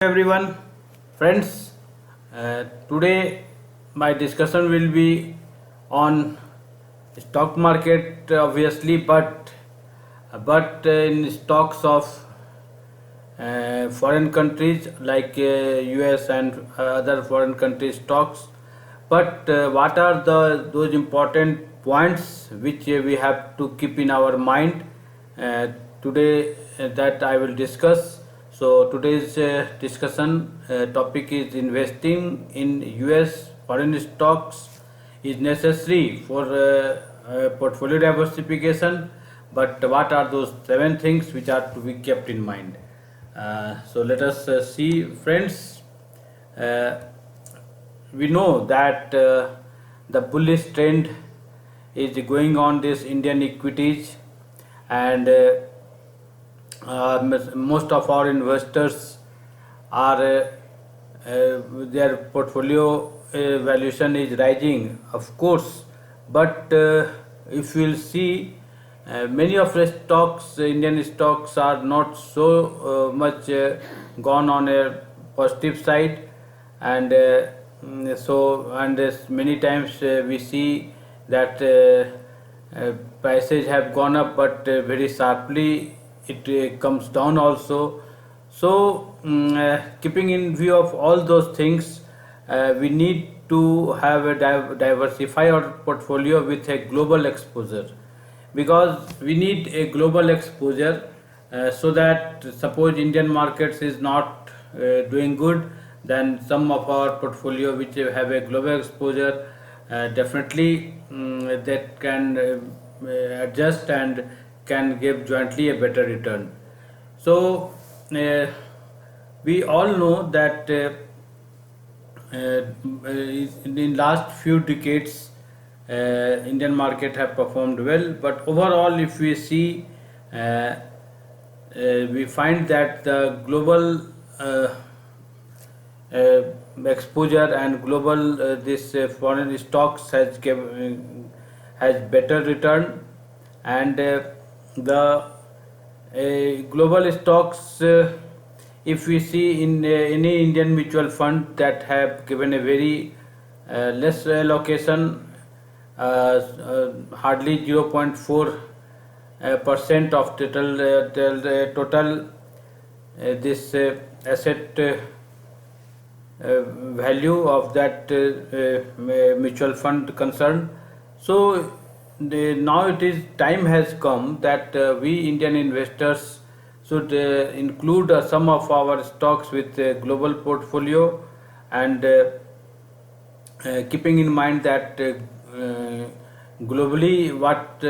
Everyone, friends. Today my discussion will be on stock market, obviously, but in stocks of foreign countries like US and other foreign country stocks. But what are the those important points which we have to keep in our mind uh, today that I will discuss. So today's discussion topic is investing in US foreign stocks is necessary for portfolio diversification. But what are those seven things which are to be kept in mind? So let us see, friends. Uh, we know that the bullish trend is going on this Indian equities, and most of our investors are their portfolio valuation is rising, of course. But if you'll see, many of the stocks, Indian stocks, are not so much gone on a positive side, and many times we see that prices have gone up, but very sharply it comes down also. So, keeping in view of all those things, we need to have a diversify our portfolio with a global exposure, because we need a global exposure, so that suppose Indian markets is not doing good, then some of our portfolio which have a global exposure, definitely that can adjust and can give jointly a better return. So we all know that in last few decades, Indian market have performed well, but overall, if we see, we find that the global uh, exposure and global this foreign stocks has better return, and the global stocks, if we see in any Indian mutual fund that have given a very less allocation, hardly 0.4 percent of total this asset value of that mutual fund concerned. So now it is time has come that we Indian investors should include some of our stocks with global portfolio, and keeping in mind that globally what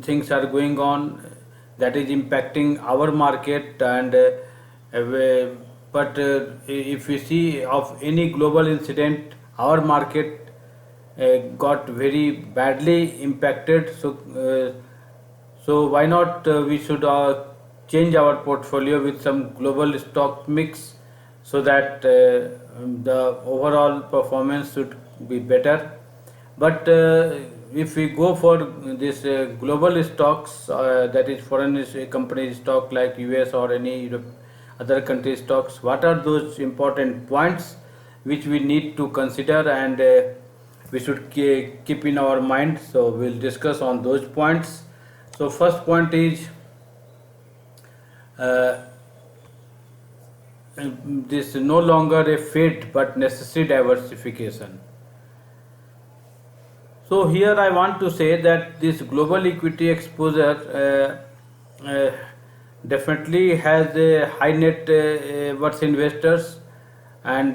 things are going on that is impacting our market, and but if we see of any global incident, our market got very badly impacted. So why not we should change our portfolio with some global stock mix, so that the overall performance should be better. But if we go for this global stocks, that is foreign company stock like US or any other country stocks, what are those important points which we need to consider, and we should keep in our mind? So we'll discuss on those points. So first point is uh, this no longer a fate but necessary diversification. So here I want to say that this global equity exposure definitely has a high net worth investors, and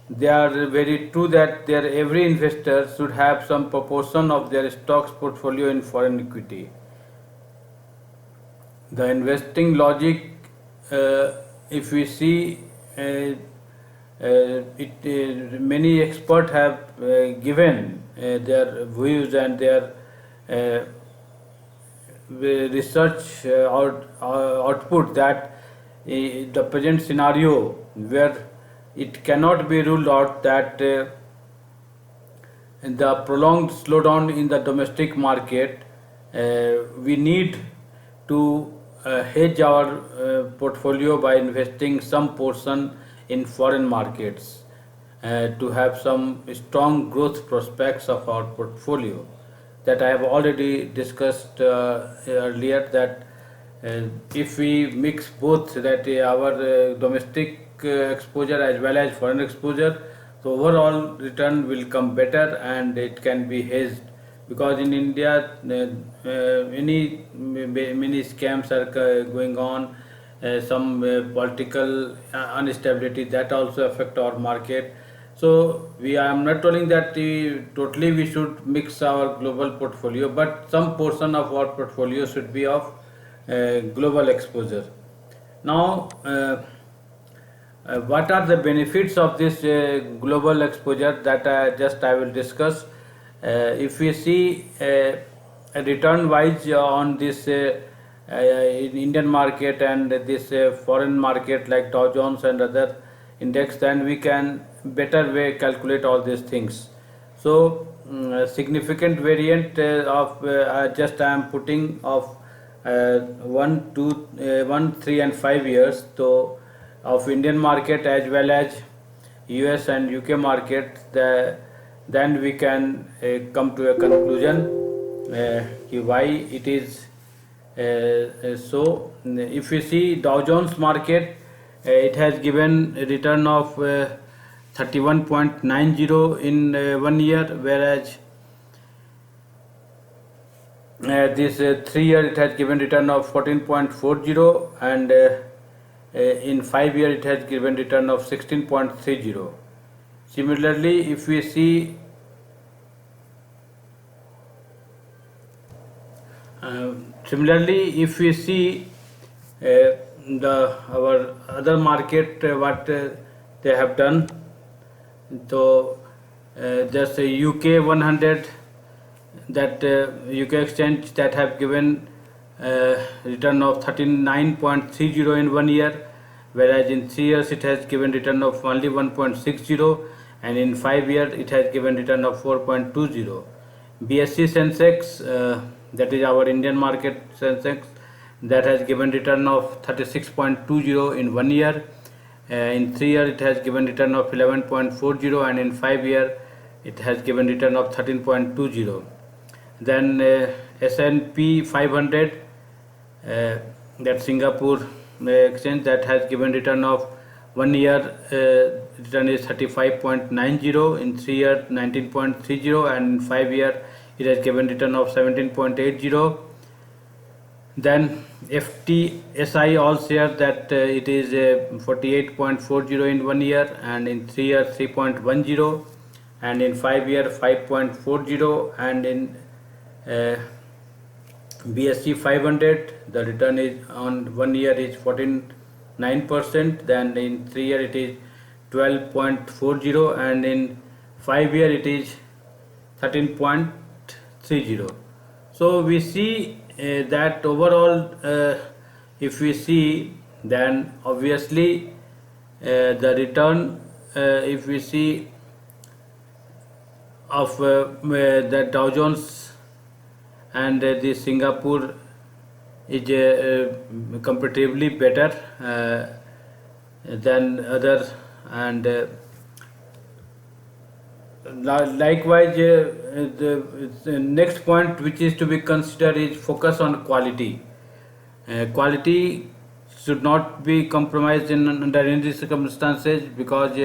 they are very true that their every investor should have some proportion of their stocks portfolio in foreign equity. The investing logic, uh, if we see, many experts have given their views and their uh, research output, that the present scenario where it cannot be ruled out that in the prolonged slowdown in the domestic market, we need to hedge our portfolio by investing some portion in foreign markets to have some strong growth prospects of our portfolio that I have already discussed earlier, that if we mix both, that our domestic exposure as well as foreign exposure, so overall return will come better and it can be hedged, because in India many scams are going on, some political instability that also affect our market. So we I am not telling that totally we should mix our global portfolio, but some portion of our portfolio should be of global exposure. Now, what are the benefits of this global exposure, that I will discuss. If we see return wise on this in Indian market and this foreign market like Dow Jones and other index, then we can better way calculate all these things. So significant variant of just I am putting of 1, 3 and 5 years, so of Indian market as well as US and UK market, then we can come to a conclusion why it is so. If we see Dow Jones market, it has given a return of 31.90 in 1 year, whereas this 3 year it has given return of 14.40, and in 5 year it has given return of 16.30. Similarly, if we see our other market, what they have done, so just UK 100, that UK exchange, that have given return of 39.30 in 1 year, whereas in 3 years it has given return of only 1.60, and in 5 years it has given return of 4.20. BSE Sensex, that is our Indian market Sensex, that has given return of 36.20 in 1 year. In 3 years it has given return of 11.40, and in 5 years it has given return of 13.20. Then S&P 500, that Singapore exchange, that has given return of 1 year return is 35.90, in 3 years 19.30, and in 5 years it has given return of 17.80. Then FTSI all share, that it is 48.40 in 1 year, and in 3 years 3.10, and in 5 years 5.40, and in BSE 500 the return is on 1 year is 49%, then in 3 year it is 12.40, and in 5 year it is 13.30. So we see that overall if we see, then obviously the return if we see of the Dow Jones and the Singapore is comparatively better than other, and likewise the next point which is to be considered is focus on quality. Quality should not be compromised in under any circumstances, because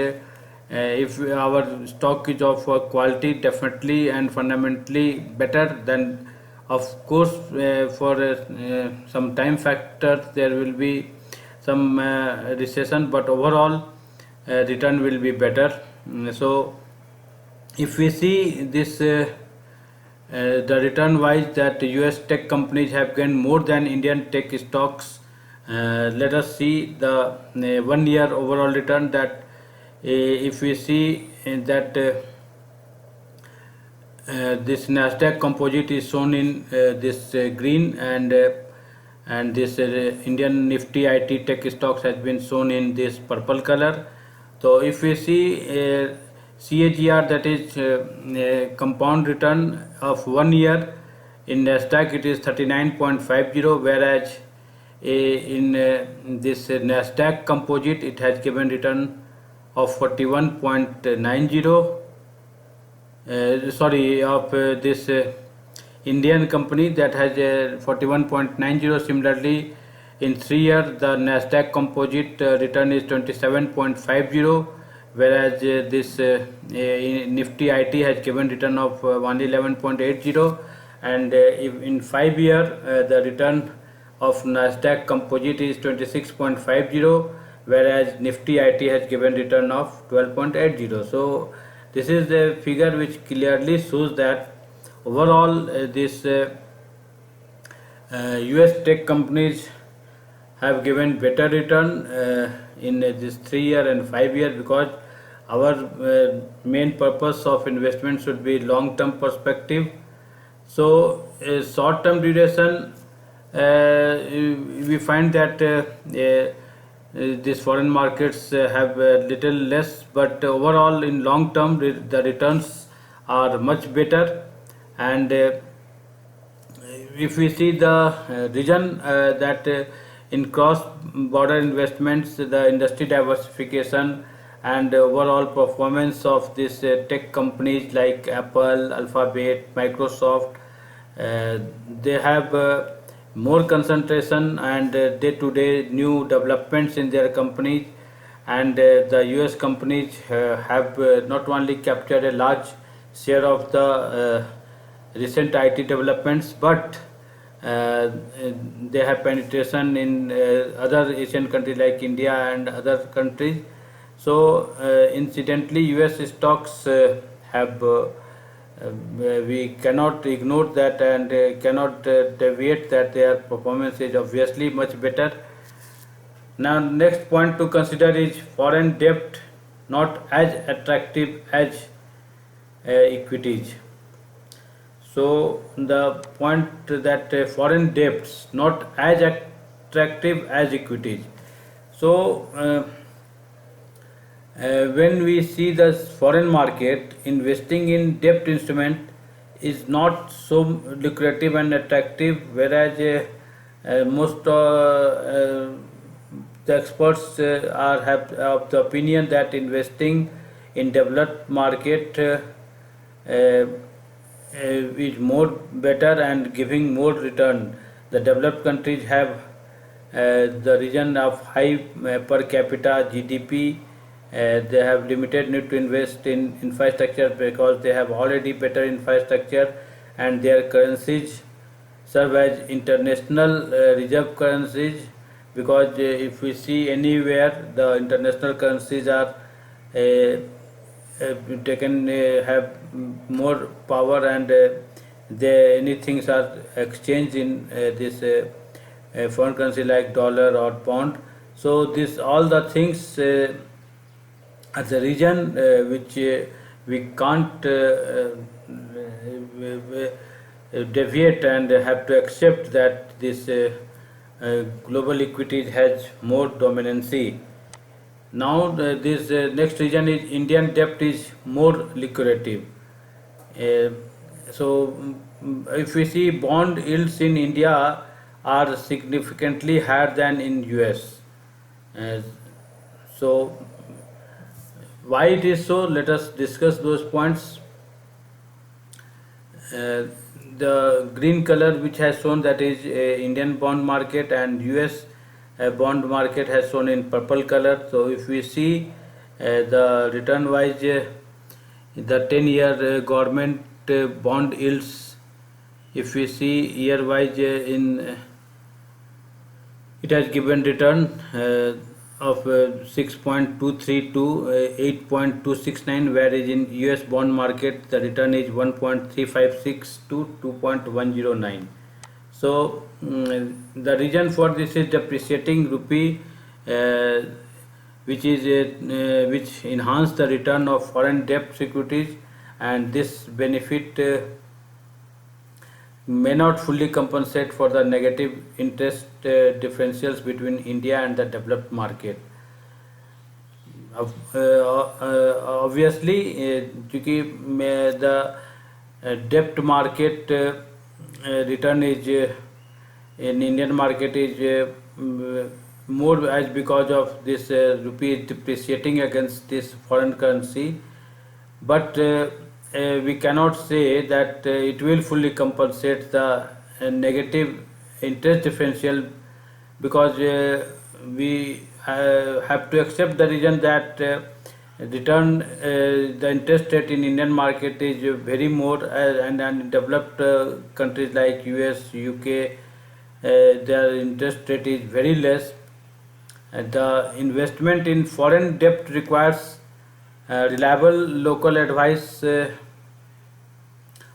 if our stock is of quality, definitely and fundamentally better, then of course for some time factor there will be some recession, but overall return will be better. So if we see this the return wise, that US tech companies have gained more than Indian tech stocks. Let us see the 1 year overall return, that if we see that this Nasdaq composite is shown in this green, and this Indian Nifty IT tech stocks has been shown in this purple color. So if we see CAGR, that is compound return of 1 year, in Nasdaq it is 39.50, whereas in this Nasdaq composite it has given return of 41.90, of this Indian company that has 41.90. Similarly, in 3 years, the Nasdaq Composite return is 27.50, whereas this Nifty IT has given return of 111.80, and if in 5 years, the return of Nasdaq Composite is 26.50, whereas Nifty IT has given return of 12.80. So this is the figure which clearly shows that overall this US tech companies have given better return in this 3 year and 5 year, because our main purpose of investment should be long term perspective. So short term duration, we find that these foreign markets have little less, but overall in long term the returns are much better. And if we see the region, that in cross border investments, the industry diversification and overall performance of these tech companies like Apple, Alphabet, Microsoft, they have more concentration and day-to-day new developments in their companies. And the US companies have not only captured a large share of the recent IT developments, but they have penetration in other Asian countries like India and other countries. So incidentally, US stocks have we cannot ignore that, and cannot deviate that their performance is obviously much better. Now, next point to consider is foreign debt not as attractive as equities. So the point that foreign debts not as attractive as equities. So when we see the foreign market, investing in debt instrument is not so lucrative and attractive, whereas most the experts are have of the opinion that investing in developed market is more better and giving more return. The developed countries have the region of high per capita GDP. They have limited need to invest in infrastructure because they have already better infrastructure, and their currencies serve as international reserve currencies, because if we see anywhere, the international currencies are taken have more power, and they any things are exchanged in this foreign currency like dollar or pound. So this all the things as a region which we can't deviate, and have to accept that this global equity has more dominancy. Now this next region is Indian debt is more lucrative. Uh, if we see bond yields in India are significantly higher than in US. Uh, so why it is so? Let us discuss those points. Uh, the green color which has shown, that is Indian bond market, and US bond market has shown in purple color. So if we see the return wise, the 10-year government bond yields, if we see year wise, it has given return of 6.23 to 8.269, whereas in US bond market the return is 1.356 to 2.109. So the reason for this is depreciating rupee, which enhance the return of foreign debt securities, and this benefit may not fully compensate for the negative interest differentials between India and the developed market. Obviously, क्योंकि the debt market return is in Indian market is more as because of this rupee depreciating against this foreign currency, but we cannot say that it will fully compensate the negative interest differential, because we have to accept the reason that the interest rate in Indian market is very more, and in developed countries like US, UK, their interest rate is very less. The investment in foreign debt requires reliable local advice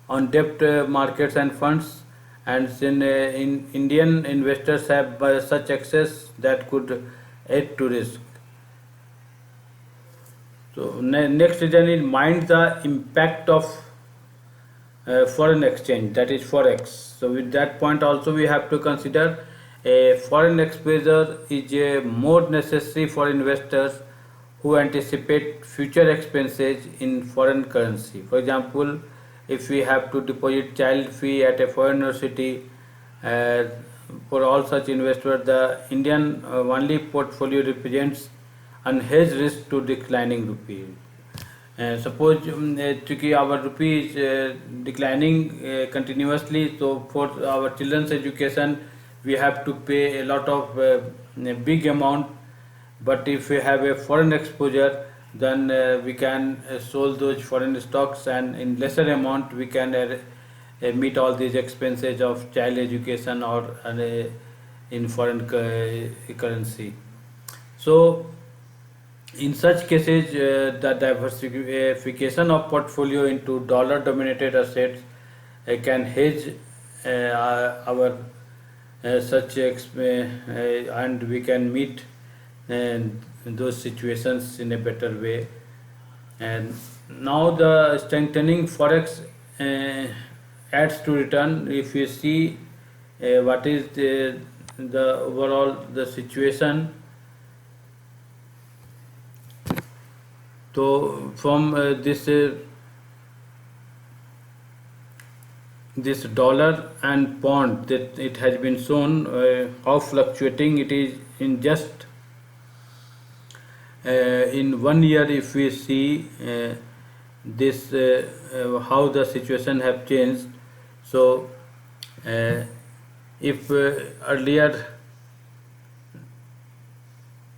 on debt markets and funds, and in Indian investors have such access that could add to risk. So next reason is mind the impact of foreign exchange, that is forex. So with that point also we have to consider a foreign exposure is more necessary for investors who anticipate future expenses in foreign currency. For example, if we have to deposit child fee at a foreign university, uh, for all such investors, the Indian only portfolio represents unhedged risk to declining rupee. Suppose चूंकि our rupee is declining continuously, so for our children's education we have to pay a lot of big amount. But if we have a foreign exposure, then we can sold those foreign stocks, and in lesser amount we can meet all these expenses of child education or in foreign currency. So in such cases, the diversification of portfolio into dollar dominated assets can hedge our and we can meet those situations in a better way. And now the strengthening forex adds to return. If you see what is the overall the situation, so from this dollar and pound, that it has been shown how fluctuating it is in just in 1 year. If we see this how the situation have changed. So if earlier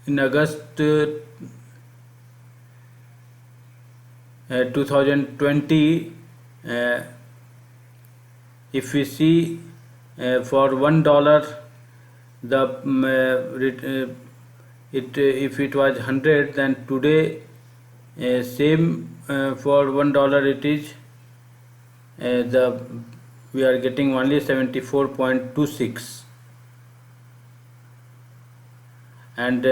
in August 2020, if we see for $1, the if it was 100, then today same for $1 it is the we are getting only 74.26. And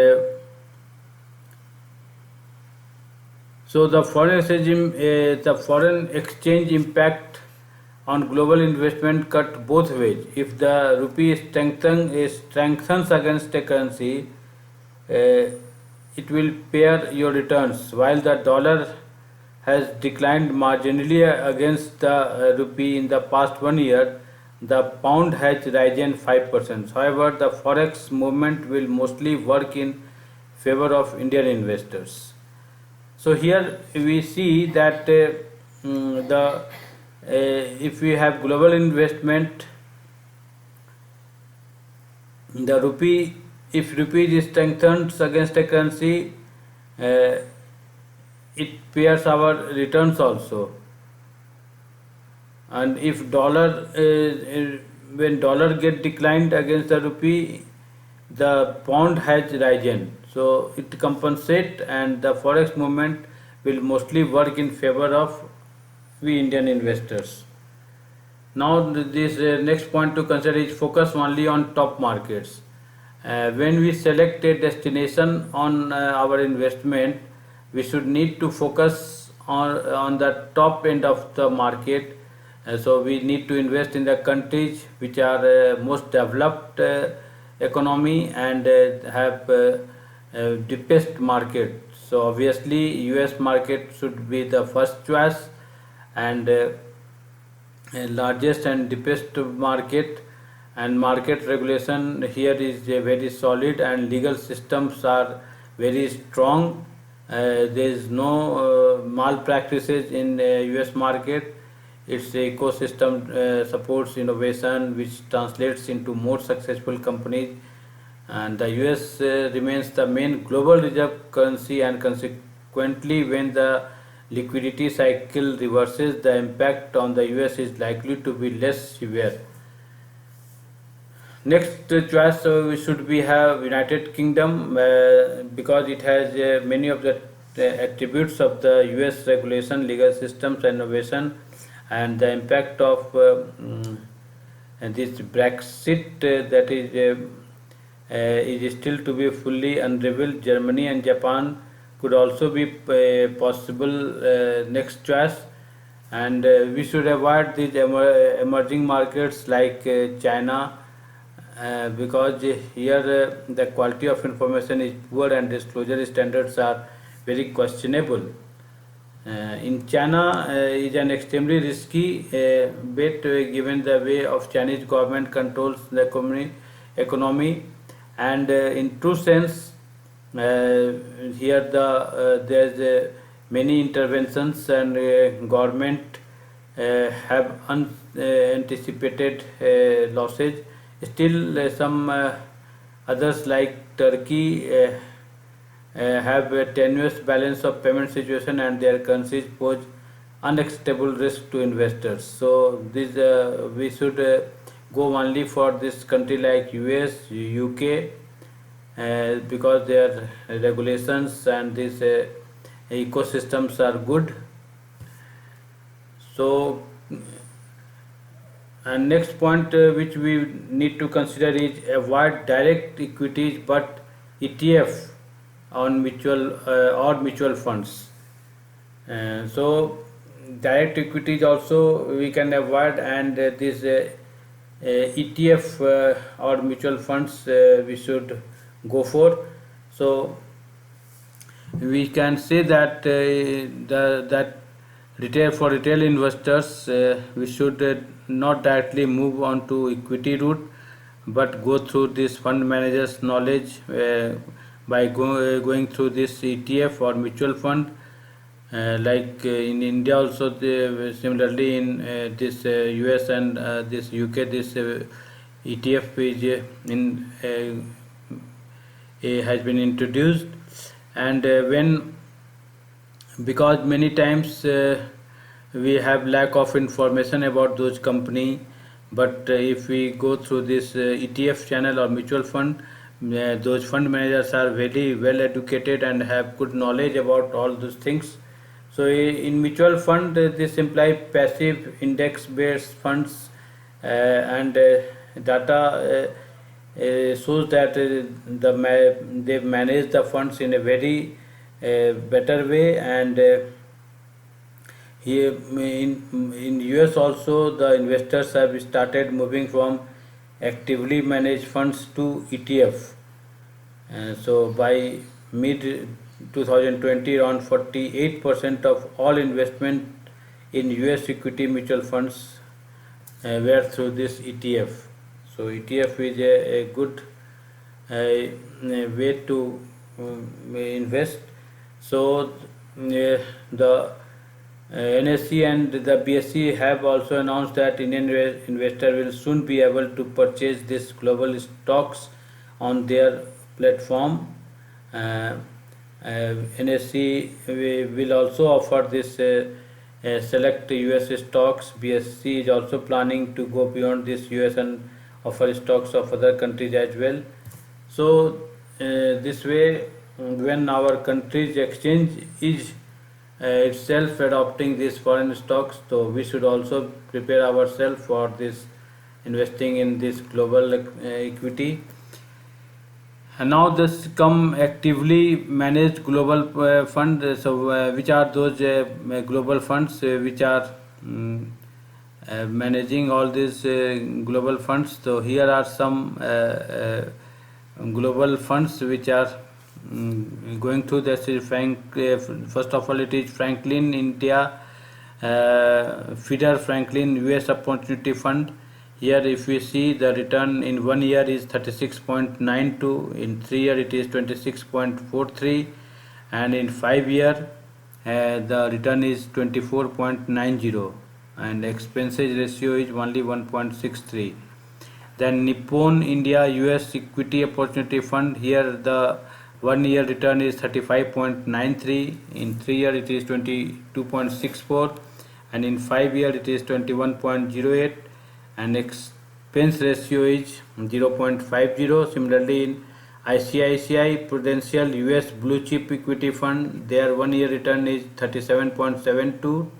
so the foreign exchange impact on global investment cut both ways. If the rupee strengthens against a currency, it will pair your returns, while the dollar has declined marginally against the rupee in the past 1 year. The pound has risen 5%. However, the forex movement will mostly work in favor of Indian investors. So here we see that if we have global investment, the rupee, if rupee is strengthened against a currency, it pairs our returns also. And if dollar when dollar get declined against the rupee, the pound has risen, so it compensate, and the forex movement will mostly work in favor of we Indian investors. Now this next point to consider is focus only on top markets. When we select a destination on our investment, we should need to focus on the top end of the market. So we need to invest in the countries which are most developed economy and have deepest market. So obviously US market should be the first choice, and largest and deepest market. and market regulation here is very solid, and legal systems are very strong. There is no malpractices in US market. Its ecosystem supports innovation, which translates into more successful companies, and the US remains the main global reserve currency, and consequently when the liquidity cycle reverses, the impact on the US is likely to be less severe. Next choice we should be have United Kingdom, because it has many of the attributes of the US regulation, legal systems, innovation, and the impact of and this Brexit is still to be fully unrevealed. Germany and Japan could also be possible next choice, and we should avoid these emerging markets like China, because here the quality of information is poor and disclosure standards are very questionable. In China is an extremely risky bet, given the way of Chinese government controls the economy, and in true sense here there's many interventions, and government have unanticipated losses. Still, some others like Turkey have a tenuous balance of payment situation, and their currencies pose unacceptable risk to investors. So this we should go only for this country like US, UK, because their regulations and these ecosystems are good. So, and next point which we need to consider is avoid direct equities but ETF on mutual or mutual funds. So direct equities also we can avoid, and this ETF or mutual funds we should go for. So we can say that that retail investors, we should not directly move on to equity route, but go through this fund manager's knowledge by going through this ETF or mutual fund. Like in India also, similarly in this US and this UK, this ETF is has been introduced, and when, because many times we have lack of information about those company, but if we go through this ETF channel or mutual fund, those fund managers are very well educated and have good knowledge about all those things. So in mutual fund, this imply passive index based funds, and data shows that they manage the funds in a very better way, and here in US also the investors have started moving from actively managed funds to ETF. So by mid 2020, around 48% of all investment in US equity mutual funds were through this ETF. So ETF is a good way to invest. So the NSE and the BSE have also announced that Indian investor will soon be able to purchase this global stocks on their platform. NSE will also offer this select US stocks. BSE is also planning to go beyond this US and offer stocks of other countries as well. So this way, when our country's exchange is itself adopting these foreign stocks, so we should also prepare ourselves for this investing in this global equity. And now this come actively managed global fund. So which are those global funds which are managing all these global funds? So here are some global funds which are going through this. First of all, it is Franklin India, Feeder Franklin US Opportunity Fund, Here if we see, the return in 1 year is 36.92, in 3 year it is 26.43, and in 5 year the return is 24.90, and expenses ratio is only 1.63. Then Nippon India US Equity Opportunity Fund, here the 1 year return is 35.93, in 3 year it is 22.64, and in 5 year it is 21.08, and expense ratio is 0.50. Similarly, in ICICI Prudential US Blue Chip Equity Fund, their 1 year return is 37.72,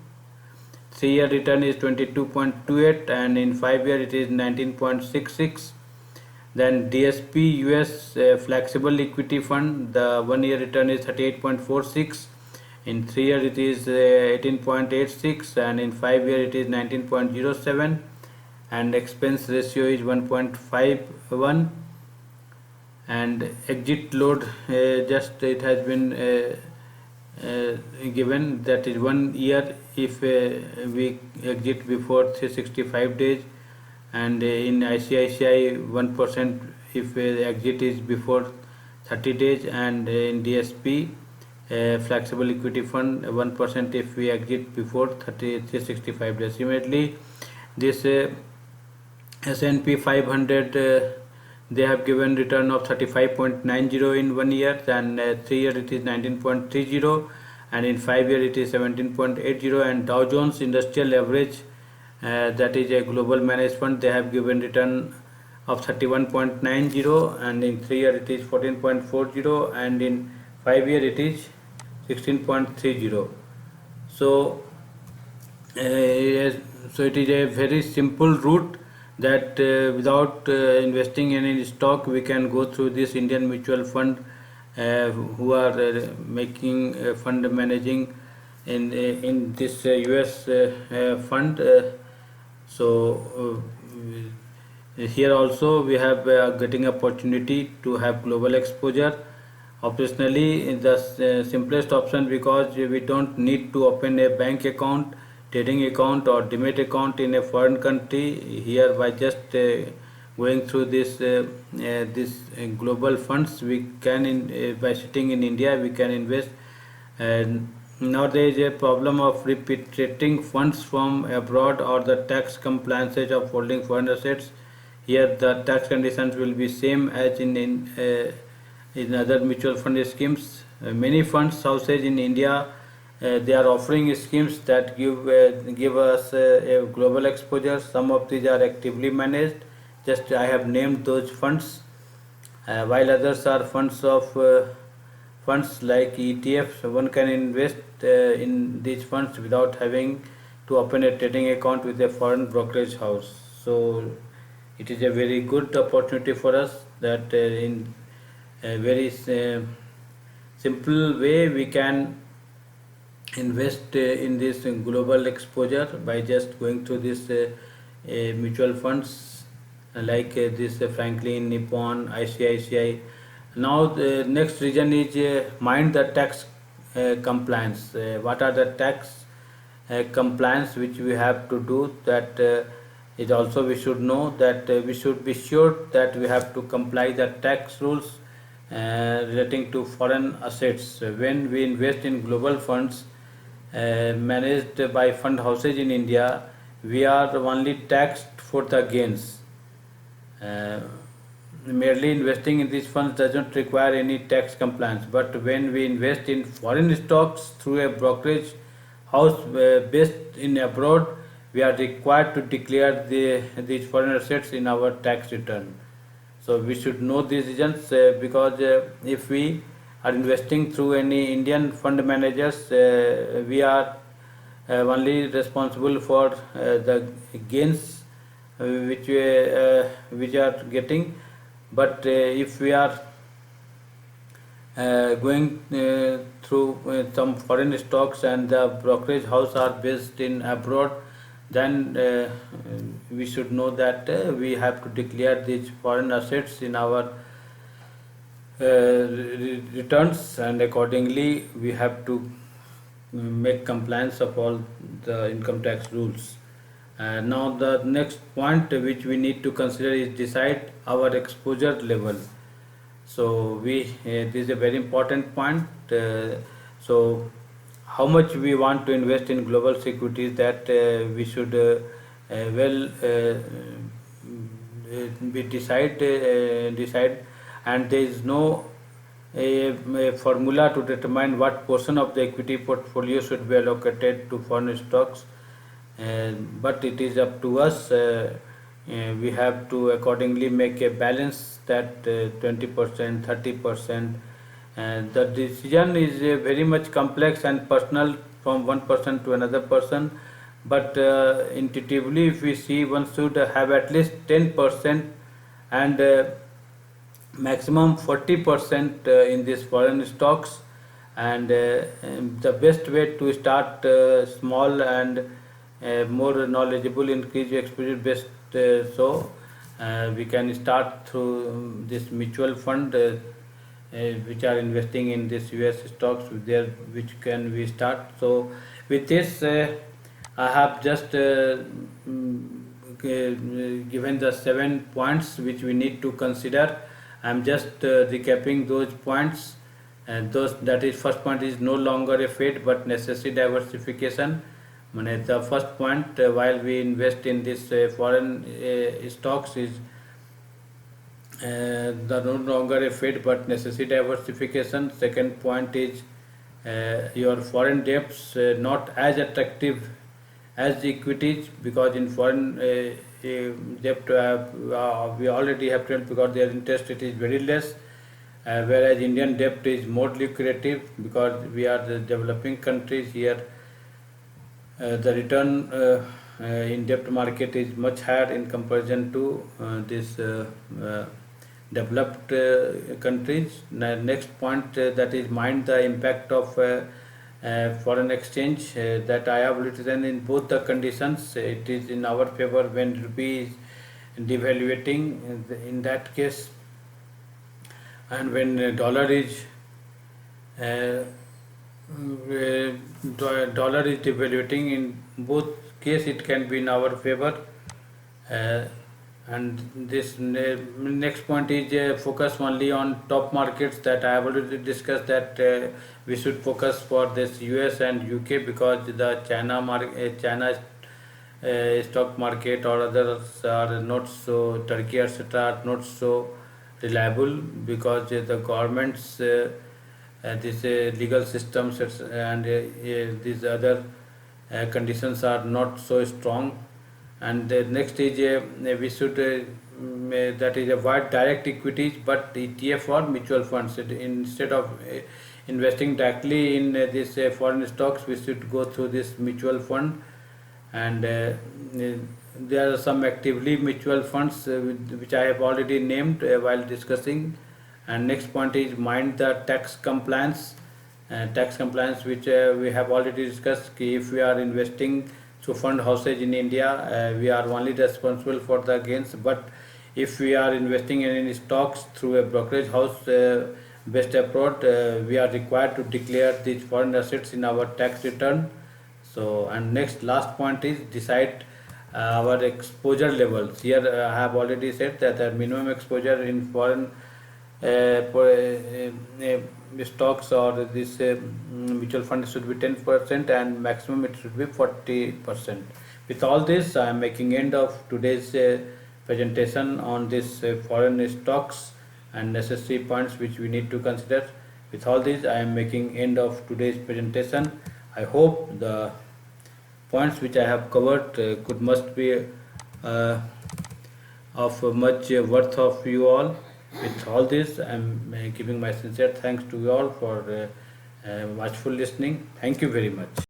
3 year return is 22.28, and in 5 year it is 19.66. Then DSP US Flexible Equity Fund, the 1 year return is 38.46, in 3 year it is 18.86, and in 5 year it is 19.07, and expense ratio is 1.51. And exit load, just it has been given, that is 1 year if we exit before 365 days, and in ICICI 1% if exit is before 30 days, and in DSP flexible equity fund 1% if we exit before 365 days. Similarly, this S&P 500, they have given return of 35.90 in 1 year, and 3 year it is 19.30, and in 5 year it is 17.80. And Dow Jones Industrial Average, that is a global managed fund, they have given return of 31.90, and in 3 year it is 14.40, and in 5 year it is 16.30. So yes, so it is a very simple route that without investing in any stock, we can go through this Indian mutual fund, who are making fund managing in this US fund. So here also we have getting opportunity to have global exposure. Operationally, the simplest option, because we don't need to open a bank account, trading account, or demat account in a foreign country. Here, by just going through this global funds, we can by sitting in India we can invest. And now there is a problem of repatriating funds from abroad, or the tax compliances of holding foreign assets. Here the tax conditions will be same as in other mutual fund schemes. Many funds houses in India, they are offering schemes that give us a global exposure. Some of these are actively managed. Just I have named those funds, while others are funds like ETFs. One can invest in these funds without having to open a trading account with a foreign brokerage house. So it is a very good opportunity for us, that in a very simple way we can invest in this global exposure by just going through this mutual funds, like this Franklin, Nippon, ICICI. Now the next region is mind the tax compliance. What are the tax compliance which we have to do? That is also we should know, that we should be sure that we have to comply the tax rules relating to foreign assets. When we invest in global funds managed by fund houses in India, we are only taxed for the gains. Uh, Merely investing in these funds doesn't require any tax compliance, but when we invest in foreign stocks through a brokerage house based in abroad, we are required to declare these foreign assets in our tax return. So we should know these reasons, because if we are investing through any Indian fund managers, we are only responsible for the gains which are getting. But if we are going through some foreign stocks, and the brokerage house are based in abroad, then we should know that we have to declare these foreign assets in our returns, and accordingly we have to make compliance of all the income tax rules. Now the next point which we need to consider is decide our exposure level. So this is a very important point. So how much we want to invest in global securities, that we should well we decide, and there is no a formula to determine what portion of the equity portfolio should be allocated to foreign stocks. But it is up to us. We have to accordingly make a balance, that 20%, 30%. And the decision is very much complex and personal from one person to another person. But intuitively, if we see, one should have at least 10% and maximum 40% in these foreign stocks. And the best way to start small and more knowledgeable, increase your exposure best. We can start through this mutual fund, which are investing in this US stocks there, which can we start. So with this, I have just given the 7 points which we need to consider. I'm just recapping those points. And those, that is, first point is no longer a fate but necessary diversification. The first point, while we invest in this foreign stocks, is the no longer a fate but necessary diversification. Second point is your foreign debts not as attractive as the equities, because in foreign debt we already have to, because their interest rate is very less, whereas Indian debt is more lucrative because we are the developing countries here. The return in debt market is much higher in comparison to this developed countries. Next point, that is mind the impact of foreign exchange, that I have written in both the conditions. It is in our favor when rupee is devaluating in that case, and when dollar is devaluating. In both case it can be in our favor. And this next point is focus only on top markets, that I have already discussed, that we should focus for this US and UK, because the China stock market or others are not so, Turkey etc. are not so reliable, because the governments this legal systems and these other conditions are not so strong. And the next is we should that is avoid direct equities but ETF or mutual funds. Instead of investing directly in these foreign stocks, we should go through this mutual fund. And there are some actively mutual funds which I have already named while discussing. And next point is mind the tax compliance. Tax compliance, which we have already discussed. If we are investing through fund houses in India, we are only responsible for the gains. But if we are investing in any stocks through a brokerage house based abroad, we are required to declare these foreign assets in our tax return. So, and next last point is decide our exposure levels. Here I have already said that the minimum exposure in foreign stocks or this mutual fund should be 10%, and maximum it should be 40%. With all this, I am making end of today's presentation on this foreign stocks and necessary points which we need to consider. With all this, I am making end of today's presentation. I hope the points which I have covered must be of much worth of you all. With all this, I am giving my sincere thanks to you all for watchful listening. Thank you very much.